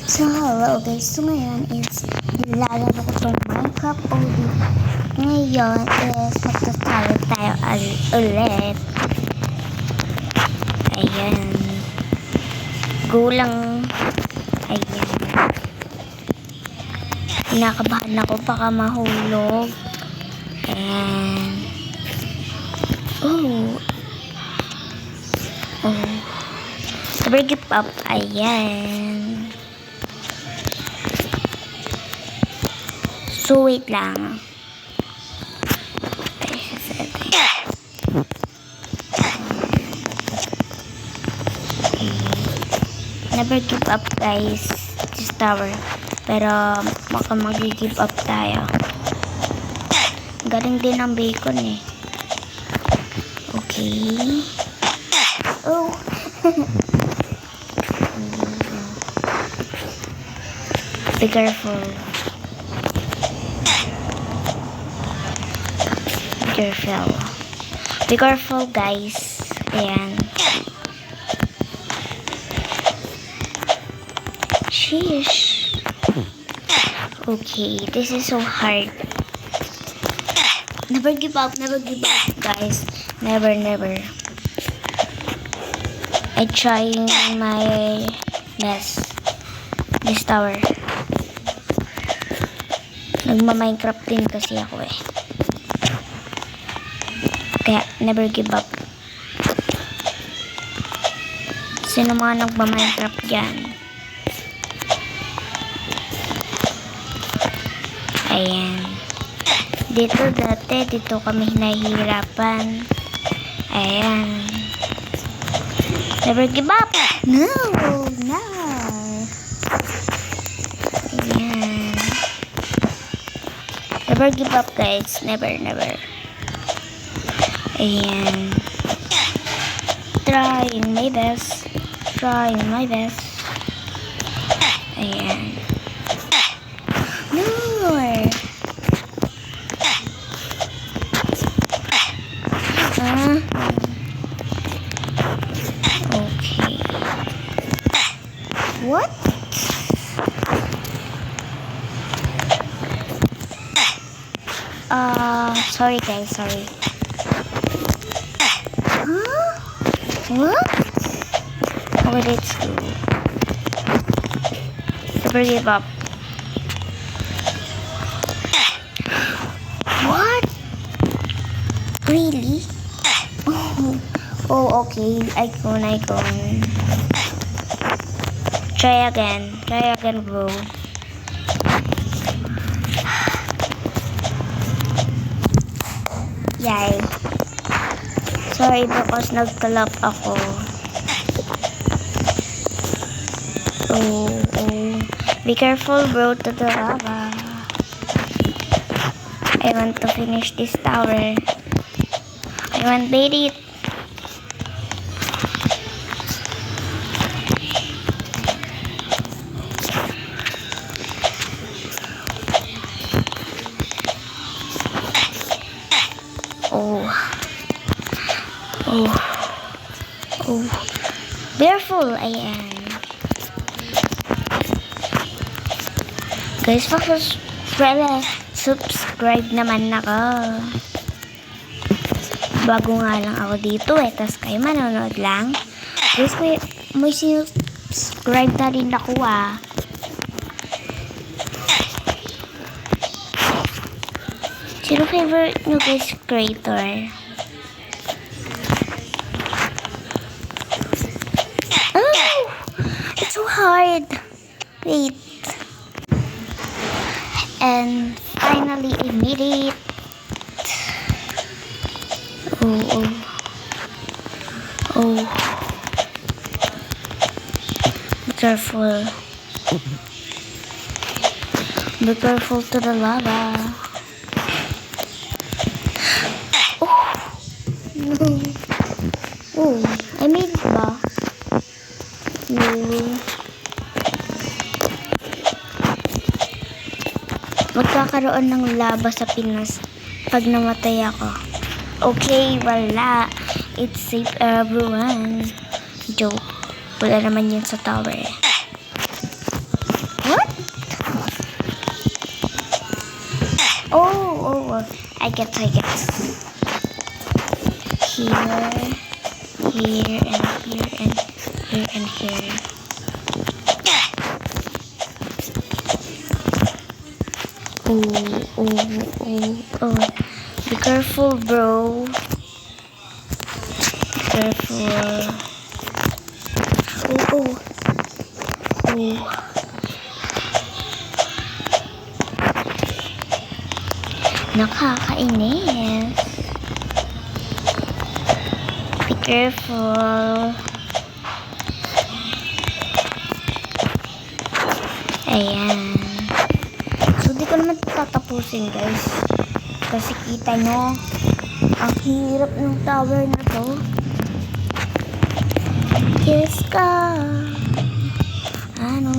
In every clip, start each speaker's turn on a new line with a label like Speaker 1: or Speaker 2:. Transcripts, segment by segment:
Speaker 1: So, hello guys. So, ngayon is nilalaro ko itong Minecraft ulit. Ngayon is magtatawag tayo ulit. Ayan. Go lang. Ayan. Kinakabahan ako baka mahulog. Ayan. Oh. Never give up. Ayan. So, wait lang. Never give up, guys. This tower. Pero, baka mag-give up tayo. Galing din ang bacon eh. Okay. Oh. Be careful. Be careful, guys. Ayan. Sheesh. Okay, this is so hard. Never give up, guys. Never. I trying my best. This tower. Nagma-Minecraft din kasi ako eh. Kaya, never give up. Sino mga nagma-Minecraft dyan? Ayan. Dito kami nahihirapan. Ayan. Never give up! No! Ayan. Never give up, guys. Never. Ayan. Trying my best. Ayan. No! Okay. What? Sorry guys, sorry. Huh? What? Okay, let's go. Never give up. What? Really? Oh, okay. Icon. Try again, bro. Yay. Sorry because nagkalap ako. Oh. Be careful, bro, to the lava. I want to finish this tower. I want it. Oh. Careful, ayan. Guys, subscribe naman ako. Bago nga lang ako dito eh. Tas kayo manonood lang. Guys, may subscribe na rin ako ah. Sino favorite nyo guys creator? It's so hard. Wait. And finally I made it. Oh. Be careful. Be careful to the lava. Oh, I made it ba? No. Magkakaroon ng lava sa Pinas pag namatay ako. Okay, wala. It's safe, everyone. Joke. Wala naman yun sa tower. or I get. Here, here, and here, and here, and here. Oh. Be careful, bro. Be careful. Oh. Nakakainis. Be careful. Ayan. So, di ko naman tatapusin, guys. Kasi kita nyo, ang hirap ng tower na to. Yes ka. Ano?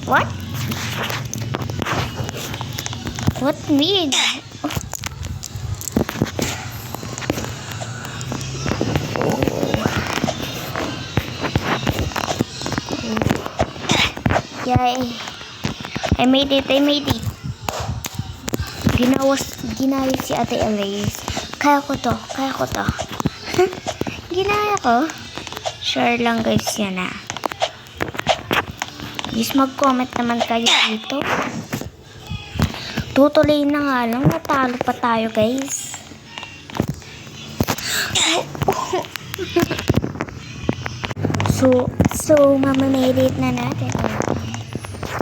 Speaker 1: What? What mean? Yay. I made it. Ginaya si Ate Elise. Kaya ko to. Ginaya ko. Sure lang guys yan ah. Please mag-comment naman kayo dito. Tutuloy na nga lang. Natalo pa tayo guys. So mamamelit na natin.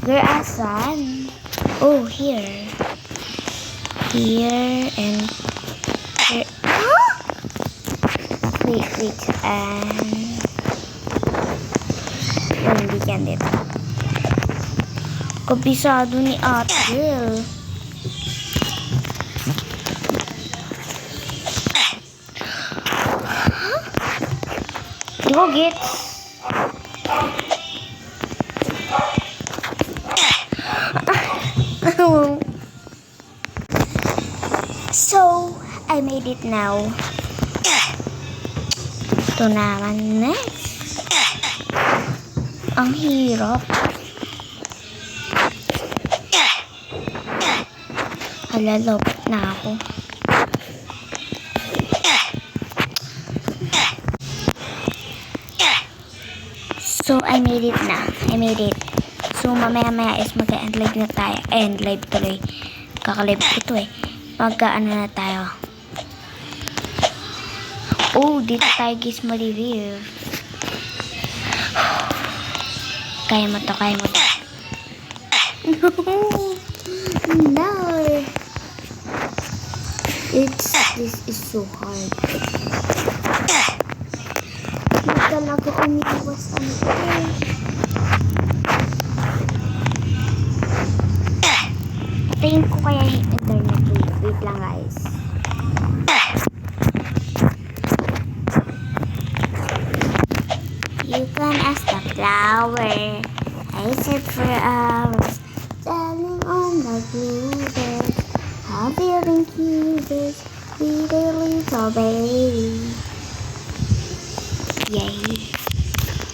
Speaker 1: Where asan? Oh, here. Here and here. Wait. Hindi yan dito. Kabisado ni Ate. Di ko gets. So, I made it now. Ito naman next. Ang hirap. Halalopot na ako. So, I made it na. So, mamaya is mag-end live na tayo. End live tuloy. Kakalive ko to eh. Mag-ano na tayo. Oh, dito tayo guys ma-review. Kaya mo to. No. This is so hard. Hindi talaga umiwas ang ito. Tingin ko kaya yung internet. Wait lang guys. You can ask the flower. I said for hours. Standing on the bluebird. I'm feeling cute. Sweet little baby. Yay.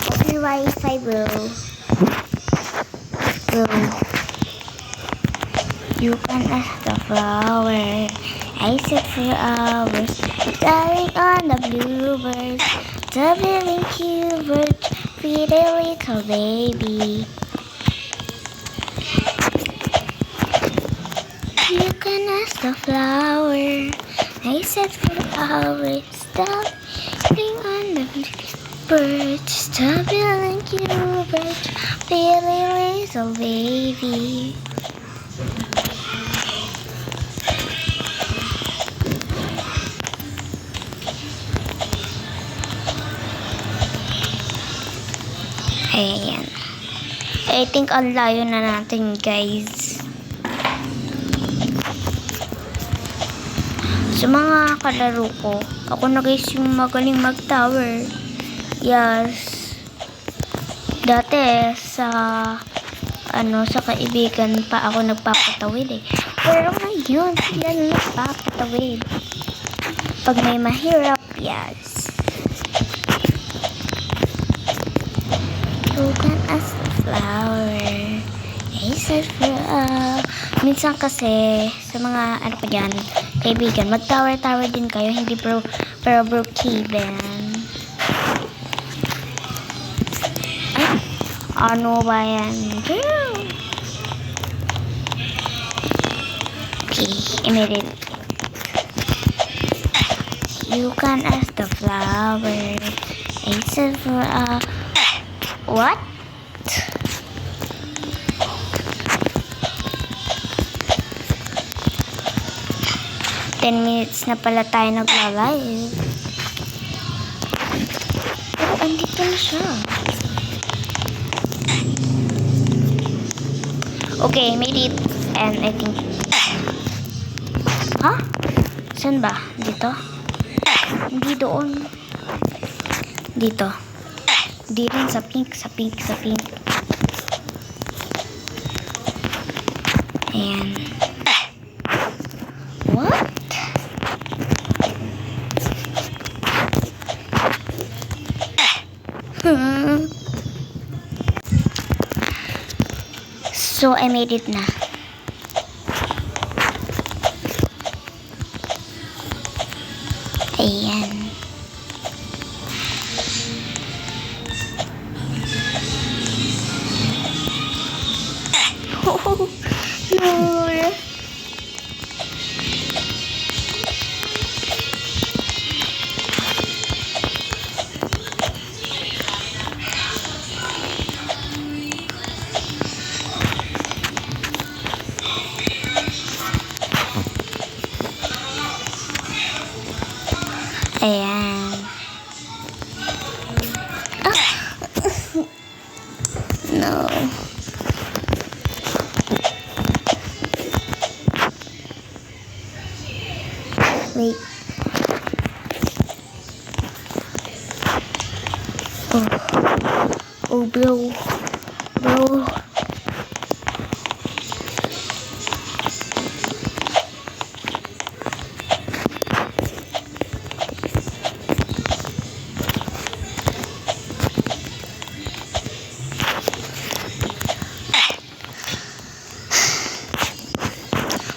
Speaker 1: Happy Wi-Fi bro. You can ask the flower. I sit for hours, staring on the bluebird, the feeling cute, pretty little baby. You can ask the flower. I sit for hours, staring on the bluebird, the feeling cute, pretty little baby. Ayan. I think ang layo na natin guys. Sa mga kalaro ko, ako na guys yung magaling mag-tower. Yes. Dati sa kaibigan pa ako nagpapatawid eh. Pero ngayon sila na nagpapatawid. Pag may mahirap, yes. You can ask the flower. I I said farewell. Minsan kasi, sa mga, ano pa dyan, kaibigan, mag-tower-tower din kayo, hindi pero broke-even. Ay, ano ba yan? Girl! Okay, immediate. You can ask the flower. I said farewell. What? Ten minutes na pala tayo nagla-live. Pero andito na siya. Okay, made it. And I think... Ha? Saan ba? Dito? Hindi doon. Dito. Di rin sa pink, sa pink, sa pink. Ayan. What? So, I made it na. Ayan. Oh, no. Ayan. Ah. No. Wait. Oh. Oh, bro. Bro.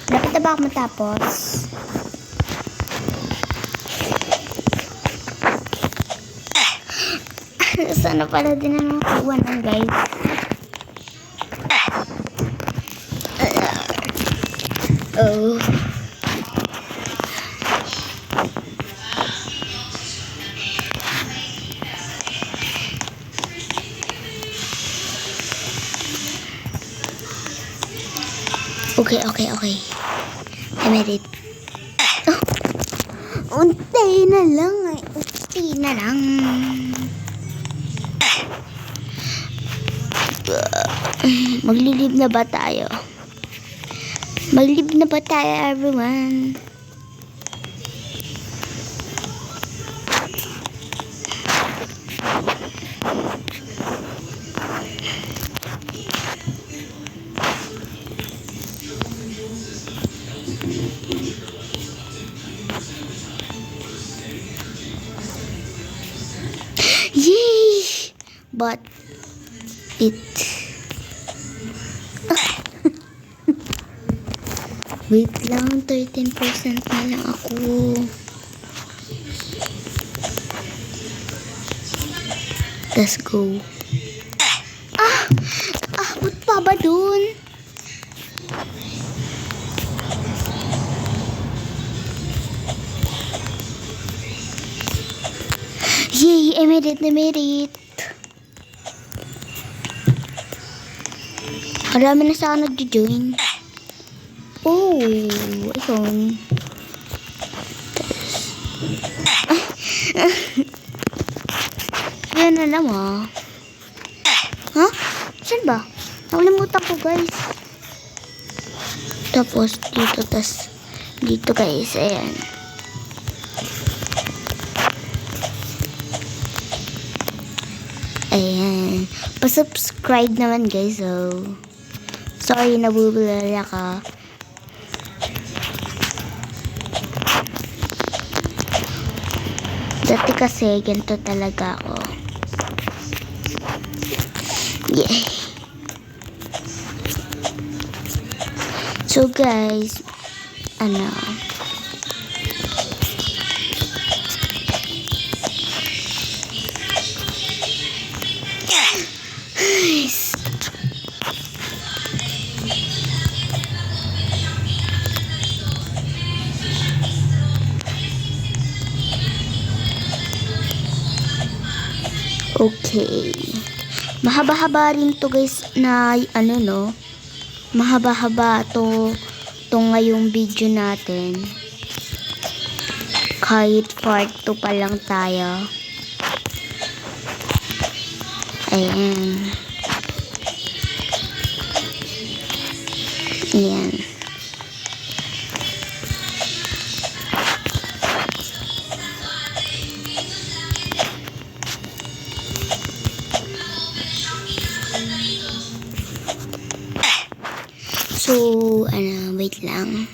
Speaker 1: Dapat na ba ako matapos? Sana pala din ang kuha ng guys. Oh. Okay. I made it. Oh. Unti na lang. Unti na lang. Maglilib na ba tayo? Maglilib na ba tayo, everyone? Yay! But it... Wait lang, 13% na lang ako. Let's go. Ba't pa ba dun? Yay! I made it! Marami na sa akin nag-join. Oh, ikaw. Yan na lang ah. Ha? Saan ba? Nakalimutan ko guys. Tapos dito, dito guys, ayan. Ayan. Pa-subscribe naman guys, oh. Sorry, nabubulala ka. Dati kasi, ganito talaga ako. Yeah. So guys, ano, okay. Mahaba-haba rin to guys na ano no. Mahaba-haba to ngayong video natin. Kahit part 2 pa lang tayo. Ayan. Ayan. So, wait lang.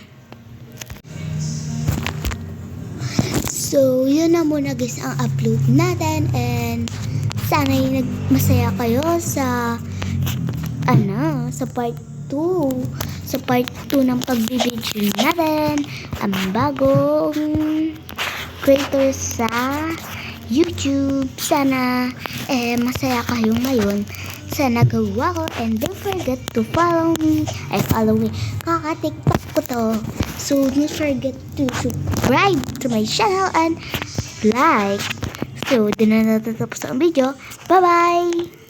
Speaker 1: So, yun na muna guys ang upload natin and sana masaya kayo sa sa part 2. Sa part 2 ng pagbibideo natin ang bagong creator sa YouTube. Sana masaya kayo ngayon sa nagawa ko and don't forget to follow me. Follow me. Kaka-TikTok ko to. So, don't forget to subscribe to my channel and like. So, doon na natatapos ang video. Bye-bye!